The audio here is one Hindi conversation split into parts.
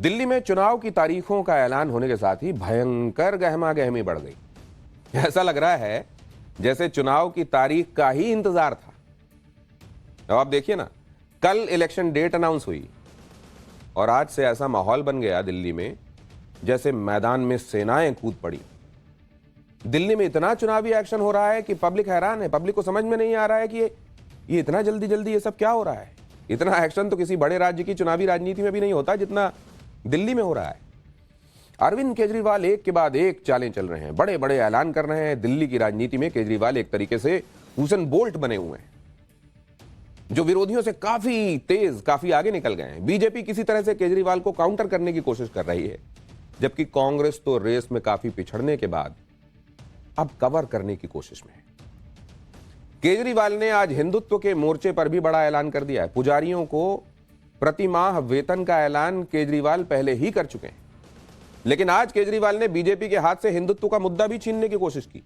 दिल्ली में चुनाव की तारीखों का ऐलान होने के साथ ही भयंकर गहमागहमी बढ़ गई। ऐसा लग रहा है जैसे चुनाव की तारीख का ही इंतजार था। अब आप देखिए ना, कल इलेक्शन डेट अनाउंस हुई और आज से ऐसा माहौल बन गया दिल्ली में जैसे मैदान में सेनाएं कूद पड़ी। दिल्ली में इतना चुनावी एक्शन हो रहा है कि पब्लिक हैरान है। पब्लिक को समझ में नहीं आ रहा है कि ये इतना जल्दी जल्दी ये सब क्या हो रहा है। इतना एक्शन तो किसी बड़े राज्य की चुनावी राजनीति में भी नहीं होता जितना दिल्ली में हो रहा है। अरविंद केजरीवाल एक के बाद एक चालें चल रहे हैं, बड़े बड़े ऐलान कर रहे हैं। दिल्ली की राजनीति में केजरीवाल एक तरीके से हुसैन बोल्ट बने हुए हैं, जो विरोधियों से काफी तेज, काफी आगे निकल गए हैं। बीजेपी किसी तरह से केजरीवाल को काउंटर करने की कोशिश कर रही है, जबकि कांग्रेस तो रेस में काफी पिछड़ने के बाद अब कवर करने की कोशिश में है। केजरीवाल ने आज हिंदुत्व के मोर्चे पर भी बड़ा ऐलान कर दिया है। पुजारियों को प्रति माह वेतन का ऐलान केजरीवाल पहले ही कर चुके हैं, लेकिन आज केजरीवाल ने बीजेपी के हाथ से हिंदुत्व का मुद्दा भी छीनने की कोशिश की,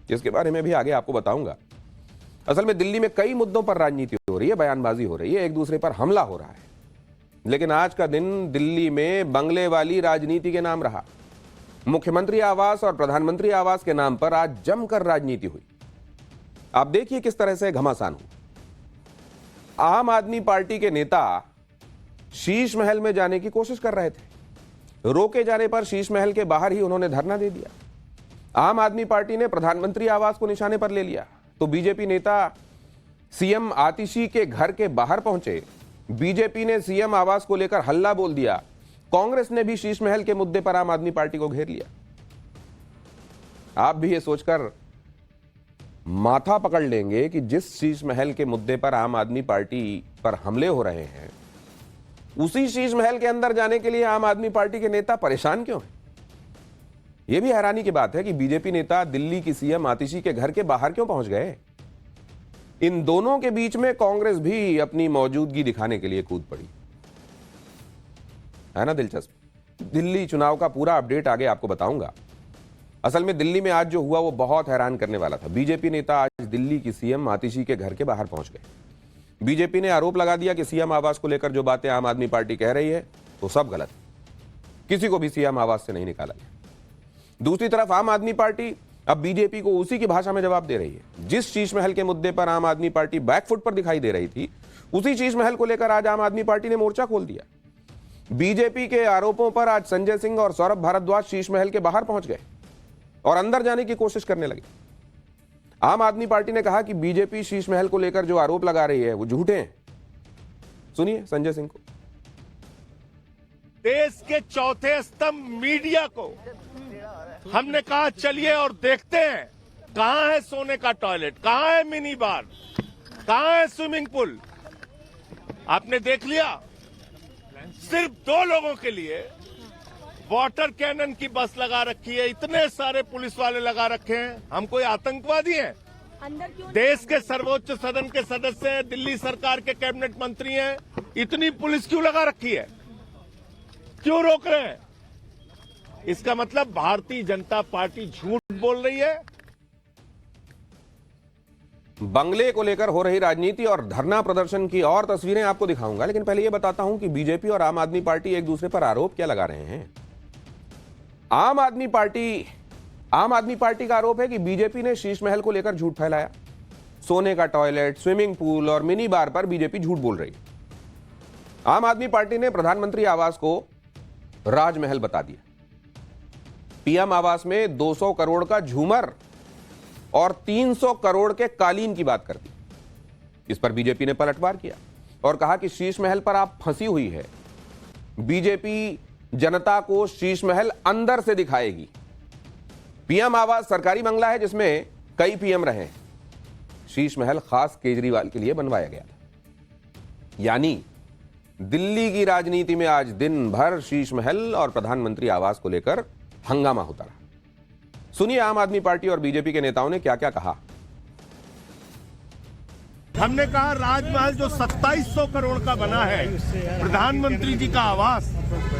जिसके बारे में भी आगे आपको बताऊंगा। असल में दिल्ली में कई मुद्दों पर राजनीति हो रही है, बयानबाजी हो रही है, एक दूसरे पर हमला हो रहा है, लेकिन आज का दिन दिल्ली में बंगले वाली राजनीति के नाम रहा। मुख्यमंत्री आवास और प्रधानमंत्री आवास के नाम पर आज जमकर राजनीति हुई। आप देखिए किस तरह से घमासान हुआ। आम आदमी पार्टी के नेता शीश महल में जाने की कोशिश कर रहे थे, रोके जाने पर शीश महल के बाहर ही उन्होंने धरना दे दिया। आम आदमी पार्टी ने प्रधानमंत्री आवास को निशाने पर ले लिया, तो बीजेपी नेता सीएम आतिशी के घर के बाहर पहुंचे। बीजेपी ने सीएम आवास को लेकर हल्ला बोल दिया। कांग्रेस ने भी शीश महल के मुद्दे पर आम आदमी पार्टी को घेर लिया। आप भी ये सोचकर माथा पकड़ लेंगे कि जिस शीश महल के मुद्दे पर आम आदमी पार्टी पर हमले हो रहे हैं, उसी शीश महल के अंदर जाने के लिए आम आदमी पार्टी के नेता परेशान क्यों हैं? यह भी हैरानी की बात है कि बीजेपी नेता दिल्ली की सीएम आतिशी के घर के बाहर क्यों पहुंच गए। इन दोनों के बीच में कांग्रेस भी अपनी मौजूदगी दिखाने के लिए कूद पड़ी। है ना दिलचस्प। दिल्ली चुनाव का पूरा अपडेट आगे आपको बताऊंगा। असल में दिल्ली में आज जो हुआ वो बहुत हैरान करने वाला था। बीजेपी नेता आज दिल्ली की सीएम आतिशी के घर के बाहर पहुंच गए। बीजेपी ने आरोप लगा दिया कि सीएम आवास को लेकर जो बातें आम आदमी पार्टी कह रही है तो सब गलत, किसी को भी सीएम आवास से नहीं निकाला गया। दूसरी तरफ आम आदमी पार्टी अब बीजेपी को उसी की भाषा में जवाब दे रही है। जिस शीश महल के मुद्दे पर आम आदमी पार्टी बैकफुट पर दिखाई दे रही थी, उसी शीश महल को लेकर आज आम आदमी पार्टी ने मोर्चा खोल दिया। बीजेपी के आरोपों पर आज संजय सिंह और सौरभ भारद्वाज शीश महल के बाहर पहुंच गए और अंदर जाने की कोशिश करने लगे। आम आदमी पार्टी ने कहा कि बीजेपी शीश महल को लेकर जो आरोप लगा रही है वो झूठे हैं। सुनिए संजय सिंह को। देश के चौथे स्तंभ मीडिया को हमने कहा चलिए और देखते हैं कहां है सोने का टॉयलेट, कहां है मिनी बार, कहां है स्विमिंग पूल। आपने देख लिया, सिर्फ 2 लोगों के लिए वाटर कैनन की बस लगा रखी है, इतने सारे पुलिस वाले लगा रखे हैं। हम कोई आतंकवादी हैं? देश के सर्वोच्च सदन के सदस्य हैं, दिल्ली सरकार के कैबिनेट मंत्री हैं, इतनी पुलिस क्यों लगा रखी है? क्यों रोक रहे हैं? इसका मतलब भारतीय जनता पार्टी झूठ बोल रही है। बंगले को लेकर हो रही राजनीति और धरना प्रदर्शन की और तस्वीरें आपको दिखाऊंगा, लेकिन पहले यह बताता हूं कि बीजेपी और आम आदमी पार्टी एक दूसरे पर आरोप क्या लगा रहे हैं। आम आदमी पार्टी का आरोप है कि बीजेपी ने शीश महल को लेकर झूठ फैलाया। सोने का टॉयलेट, स्विमिंग पूल और मिनी बार पर बीजेपी झूठ बोल रही है। आम आदमी पार्टी ने प्रधानमंत्री आवास को राजमहल बता दिया। पीएम आवास में 200 करोड़ का झूमर और 300 करोड़ के कालीन की बात कर दी। इस पर बीजेपी ने पलटवार किया और कहा कि शीश महल पर आप फंसी हुई है। बीजेपी जनता को शीश महल अंदर से दिखाएगी। पीएम आवास सरकारी बंगला है जिसमें कई पीएम रहे हैं। शीश महल खास केजरीवाल के लिए बनवाया गया था। यानी दिल्ली की राजनीति में आज दिन भर शीश महल और प्रधानमंत्री आवास को लेकर हंगामा होता रहा। सुनिए आम आदमी पार्टी और बीजेपी के नेताओं ने क्या क्या कहा। हमने कहा राजमहल जो 2700 करोड़ का बना है, प्रधानमंत्री जी का आवास,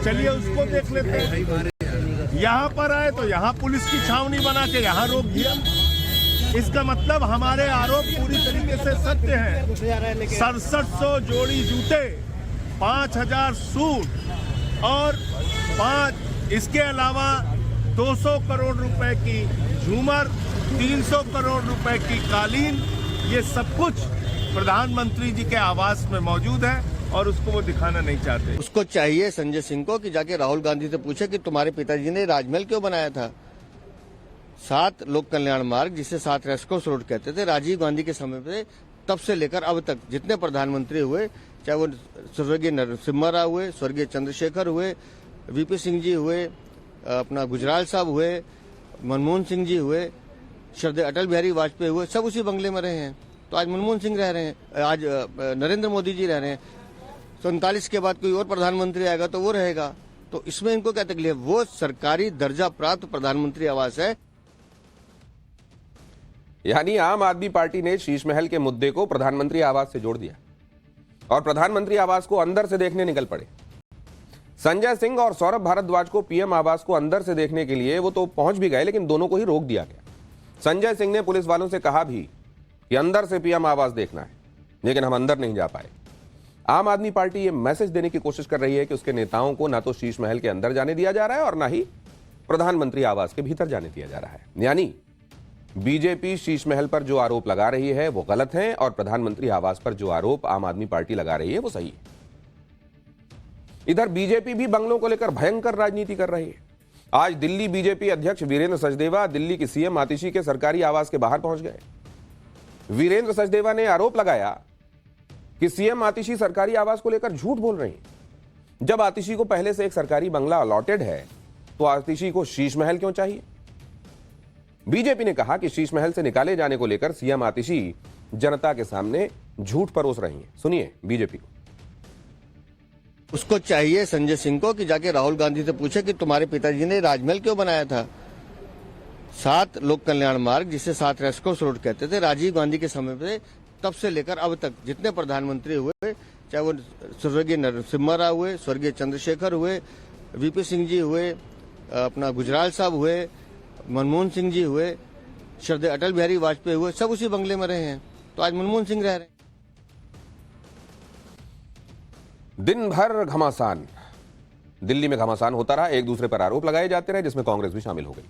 चलिए उसको देख लेते हैं। यहाँ पर आए तो यहाँ पुलिस की छावनी बना के यहाँ रोक दिया। इसका मतलब हमारे आरोप पूरी तरीके से सत्य हैं। 6700 जोड़ी जूते, 5000 सूट, और 5 इसके अलावा 200 करोड़ रुपए की झूमर, 300 करोड़ रुपए की कालीन, ये सब कुछ प्रधानमंत्री जी के आवास में मौजूद है और उसको वो दिखाना नहीं चाहते। उसको चाहिए संजय सिंह को कि जाके राहुल गांधी से पूछे कि तुम्हारे पिताजी ने राजमहल क्यों बनाया था। 7 लोक कल्याण मार्ग, जिसे 7 रेस्कोर्स रोड कहते थे, राजीव गांधी के समय पे तब से लेकर अब तक जितने प्रधानमंत्री हुए, चाहे वो स्वर्गीय नरसिम्हा राव हुए, स्वर्गीय चंद्रशेखर हुए, वीपी सिंह जी हुए, अपना गुजराल साहब हुए, मनमोहन सिंह जी हुए, श्रद्धेय अटल बिहारी वाजपेयी हुए, सब उसी बंगले में रहे हैं। तो आज मनमोहन सिंह रह रहे हैं, आज नरेंद्र मोदी जी रह रहे हैं। 47 के बाद कोई और प्रधानमंत्री आएगा तो वो रहेगा। तो इसमें इनको क्या तकलीफ? वो सरकारी दर्जा प्राप्त प्रधानमंत्री आवास है। यानी आम आदमी पार्टी ने शीश महल के मुद्दे को प्रधानमंत्री आवास से जोड़ दिया और प्रधानमंत्री आवास को अंदर से देखने निकल पड़े। संजय सिंह और सौरभ भारद्वाज को पीएम आवास को अंदर से देखने के लिए वो तो पहुंच भी गए, लेकिन दोनों को ही रोक दिया गया। संजय सिंह ने पुलिस वालों से कहा भी कि अंदर से पीएम आवास देखना है, लेकिन हम अंदर नहीं जा पाए। आम आदमी पार्टी ये मैसेज देने की कोशिश कर रही है कि उसके नेताओं को ना तो शीश महल के अंदर जाने दिया जा रहा है और ना ही प्रधानमंत्री आवास के भीतर जाने दिया जा रहा है। यानी बीजेपी शीश महल पर जो आरोप लगा रही है वो गलत है और प्रधानमंत्री आवास पर जो आरोप आम आदमी पार्टी लगा रही है वो सही है। इधर बीजेपी भी बंगलों को लेकर भयंकर राजनीति कर रही है। आज दिल्ली बीजेपी अध्यक्ष वीरेंद्र सचदेवा दिल्ली की सीएम आतिशी के सरकारी आवास के बाहर पहुंच गए। वीरेंद्र सचदेवा ने आरोप लगाया कि सीएम आतिशी सरकारी आवास को लेकर झूठ बोल रही हैं। जब आतिशी को पहले से एक सरकारी बंगला अलॉटेड है तो आतिशी को शीश महल क्यों चाहिए? बीजेपी ने कहा कि शीश महल से निकाले जाने को लेकर सीएम आतिशी जनता के सामने झूठ परोस रही हैं। सुनिए बीजेपी को। उसको चाहिए संजय सिंह को कि जाके राहुल गांधी से पूछे कि तुम्हारे पिताजी ने राजमहल क्यों बनाया था। 7 लोक कल्याण मार्ग, जिसे 7 रेस्कोर्स रोड कहते थे, राजीव गांधी के समय पे तब से लेकर अब तक जितने प्रधानमंत्री हुए, चाहे वो स्वर्गीय नरसिम्हा राव हुए, स्वर्गीय चंद्रशेखर हुए, वीपी सिंह जी हुए, अपना गुजराल साहब हुए, मनमोहन सिंह जी हुए, श्रद्धेय अटल बिहारी वाजपेयी हुए, सब उसी बंगले में रहे हैं। तो आज मनमोहन सिंह रह रहे हैं। दिन भर घमासान, दिल्ली में घमासान होता रहा, एक दूसरे पर आरोप लगाए जाते रहे, जिसमें कांग्रेस भी शामिल हो गई।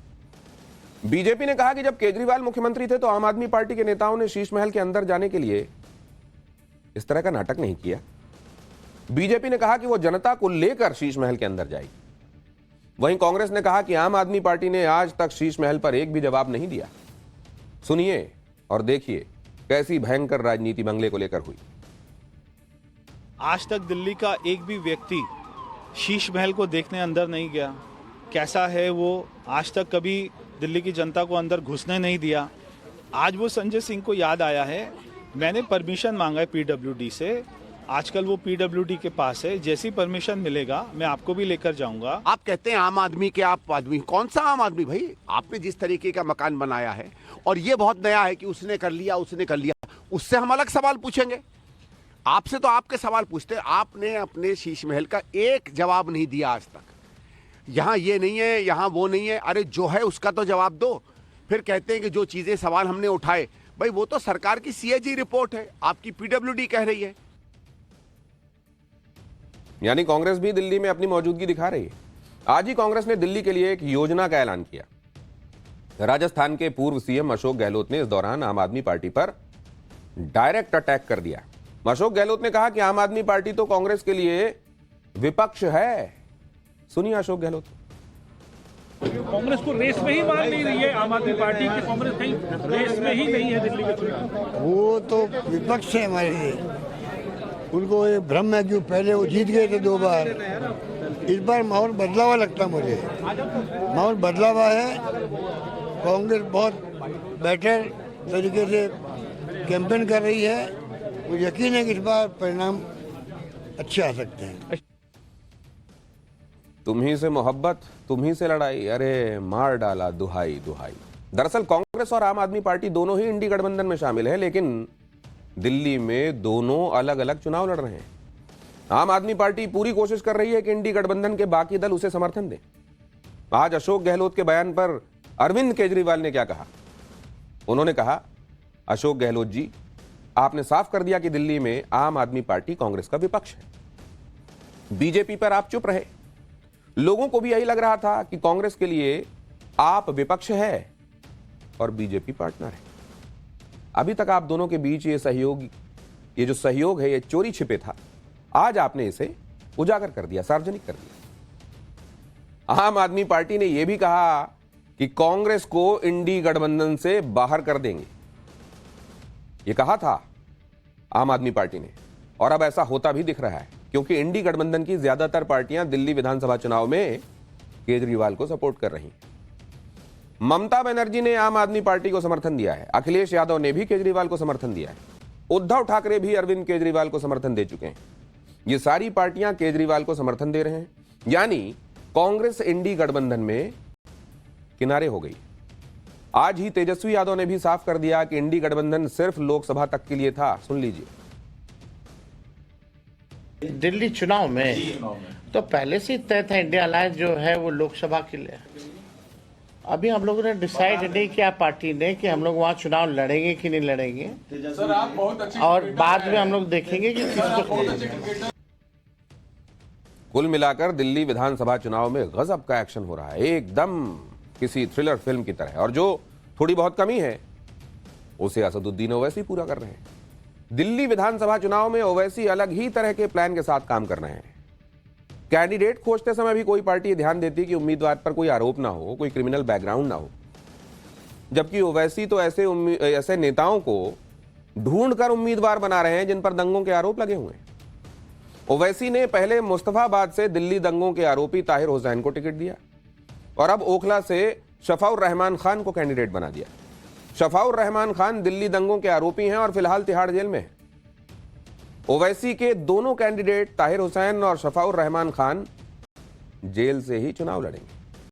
बीजेपी ने कहा कि जब केजरीवाल मुख्यमंत्री थे तो आम आदमी पार्टी के नेताओं ने शीश महल के अंदर जाने के लिए इस तरह का नाटक नहीं किया। बीजेपी ने कहा कि वो जनता को लेकर शीश महल के अंदर जाएगी। वहीं कांग्रेस ने कहा कि आम आदमी पार्टी ने आज तक शीश महल पर एक भी जवाब नहीं दिया। सुनिए और देखिए कैसी भयंकर राजनीति बंगले को लेकर हुई। आज तक दिल्ली का एक भी व्यक्ति शीश महल को देखने अंदर नहीं गया। कैसा है वो, आज तक कभी दिल्ली की जनता को अंदर घुसने नहीं दिया। आज वो संजय सिंह को याद आया है। मैंने परमिशन मांगा है पीडब्ल्यूडी से। आजकल वो पीडब्ल्यूडी के पास है। जैसी परमिशन मिलेगा मैं आपको भी लेकर जाऊंगा। आप कहते हैं आम आदमी के, आप आदमी कौन सा आम आदमी भाई? आपने जिस तरीके का मकान बनाया है, और ये बहुत नया है कि उसने कर लिया, उसने कर लिया, उससे हम अलग सवाल पूछेंगे। आपसे तो आपके सवाल पूछते हैं। आपने अपने शीश महल का एक जवाब नहीं दिया आज तक। यहाँ ये नहीं है, यहाँ वो नहीं है। अरे जो है उसका तो जवाब दो। फिर कहते हैं कि जो चीजें सवाल हमने उठाए, भाई वो तो सरकार की सीएजी रिपोर्ट है, आपकी पीडब्ल्यूडी कह रही है। यानी कांग्रेस भी दिल्ली में अपनी मौजूदगी दिखा रही है। आज ही कांग्रेस ने दिल्ली के लिए एक योजना का ऐलान किया। राजस्थान के पूर्व सीएम अशोक गहलोत ने इस दौरान आम आदमी पार्टी पर डायरेक्ट अटैक कर दिया। अशोक गहलोत ने कहा कि आम आदमी पार्टी तो कांग्रेस के लिए विपक्ष है। सुनिए अशोक गहलोत। कांग्रेस को रेस में ही मान नहीं रही है आम आदमी पार्टी की। कांग्रेस कहीं रेस में ही नहीं है दिल्ली के चुनाव। वो तो विपक्ष है हमारे लिए। उनको ये भ्रम है कि पहले वो जीत गए थे 2 बार। इस बार माहौल बदला हुआ लगता है मुझे। माहौल बदला हुआ है। कांग्रेस बहुत बेटर तरीके से कैंपेन कर रही है। मुझे यकीन है कि इस बार परिणाम अच्छे आ सकते हैं। तुम्ही से मोहब्बत, तुम्ही से लड़ाई, अरे मार डाला दुहाई दुहाई। दरअसल कांग्रेस और आम आदमी पार्टी दोनों ही इंडी गठबंधन में शामिल है, लेकिन दिल्ली में दोनों अलग अलग चुनाव लड़ रहे हैं। आम आदमी पार्टी पूरी कोशिश कर रही है कि इंडी गठबंधन के बाकी दल उसे समर्थन दें। आज अशोक गहलोत के बयान पर अरविंद केजरीवाल ने क्या कहा? उन्होंने कहा, अशोक गहलोत जी, आपने साफ कर दिया कि दिल्ली में आम आदमी पार्टी कांग्रेस का विपक्ष है। बीजेपी पर आप चुप रहे, लोगों को भी यही लग रहा था कि कांग्रेस के लिए आप विपक्ष है और बीजेपी पार्टनर है। अभी तक आप दोनों के बीच ये जो सहयोग है, ये चोरी छिपे था। आज आपने इसे उजागर कर दिया, सार्वजनिक कर दिया। आम आदमी पार्टी ने यह भी कहा कि कांग्रेस को इंडी गठबंधन से बाहर कर देंगे, यह कहा था आम आदमी पार्टी ने, और अब ऐसा होता भी दिख रहा है, क्योंकि इंडी गठबंधन की ज्यादातर पार्टियां दिल्ली विधानसभा चुनाव में केजरीवाल को सपोर्ट कर रही। ममता बनर्जी ने आम आदमी पार्टी को समर्थन दिया है, अखिलेश यादव ने भी केजरीवाल को समर्थन दिया है, उद्धव ठाकरे भी अरविंद केजरीवाल को समर्थन दे चुके हैं। ये सारी पार्टियां केजरीवाल को समर्थन दे रहे हैं, यानी कांग्रेस इंडी गठबंधन में किनारे हो गई। आज ही तेजस्वी यादव ने भी साफ कर दिया कि इंडी गठबंधन सिर्फ लोकसभा तक के लिए था। सुन लीजिए। दिल्ली चुनाव में तो पहले से ही तय था इंडिया अलायंस जो है वो लोकसभा के लिए। अभी हम लोगों ने डिसाइड नहीं किया पार्टी ने कि हम लोग वहाँ चुनाव लड़ेंगे कि नहीं लड़ेंगे, और बाद में हम लोग देखेंगे कि किसको। कुल मिलाकर दिल्ली विधानसभा चुनाव में गजब का एक्शन हो रहा है, एकदम किसी थ्रिलर फिल्म की तरह, और जो थोड़ी बहुत कमी है उसे असदुद्दीन ओवैसी पूरा कर रहे हैं। दिल्ली विधानसभा चुनाव में ओवैसी अलग ही तरह के प्लान के साथ काम कर रहे हैं। कैंडिडेट खोजते समय भी कोई पार्टी ध्यान देती कि उम्मीदवार पर कोई आरोप ना हो, कोई क्रिमिनल बैकग्राउंड ना हो, जबकि ओवैसी तो ऐसे नेताओं को ढूंढकर उम्मीदवार बना रहे हैं जिन पर दंगों के आरोप लगे हुए हैं। ओवैसी ने पहले मुस्तफाबाद से दिल्ली दंगों के आरोपी ताहिर हुसैन को टिकट दिया, और अब ओखला से शफाउर रहमान खान को कैंडिडेट बना दिया। शफाउर रहमान खान दिल्ली दंगों के आरोपी हैं और फिलहाल तिहाड़ जेल में हैं। ओवैसी के दोनों कैंडिडेट ताहिर हुसैन और शफाउर रहमान खान जेल से ही चुनाव लड़ेंगे।